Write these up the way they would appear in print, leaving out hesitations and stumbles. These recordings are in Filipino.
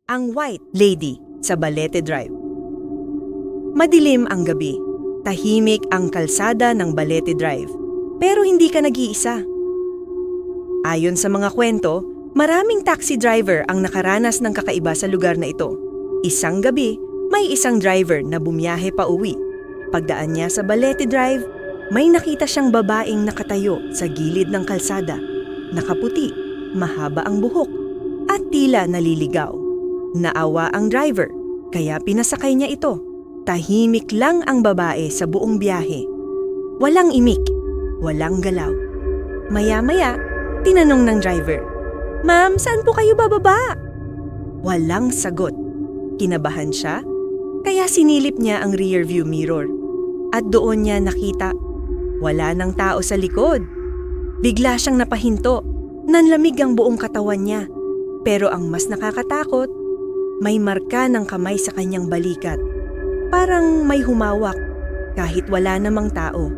Ang White Lady sa Balete Drive. Madilim ang gabi. Tahimik ang kalsada ng Balete Drive. Pero hindi ka nag-iisa. Ayon sa mga kwento, maraming taxi driver ang nakaranas ng kakaiba sa lugar na ito. Isang gabi, may isang driver na bumiyahe pa uwi. Pagdaan niya sa Balete Drive, may nakita siyang babaeng nakatayo sa gilid ng kalsada. Nakaputi, mahaba ang buhok, at tila naliligaw. Naawa ang driver, kaya pinasakay niya ito. Tahimik lang ang babae sa buong biyahe. Walang imik, walang galaw. Maya-maya, tinanong ng driver, "Ma'am, saan po kayo bababa?" Walang sagot. Kinabahan siya, kaya sinilip niya ang rearview mirror. At doon niya nakita, wala nang tao sa likod. Bigla siyang napahinto, nanlamig ang buong katawan niya. Pero ang mas nakakatakot, may marka ng kamay sa kanyang balikat. Parang may humawak kahit wala namang tao.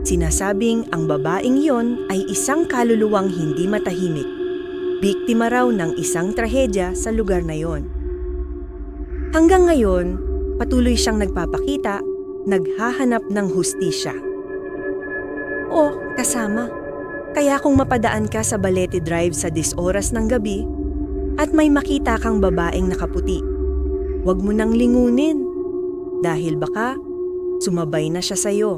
Sinasabing ang babaeng iyon ay isang kaluluwang hindi matahimik. Biktima raw ng isang trahedya sa lugar na yon. Hanggang ngayon, patuloy siyang nagpapakita, naghahanap ng hustisya. O, kasama, kaya kung mapadaan ka sa Balete Drive sa 10 oras ng gabi at may makita kang babaeng nakaputi, huwag mo nang lingunin dahil baka sumabay na siya sa'yo.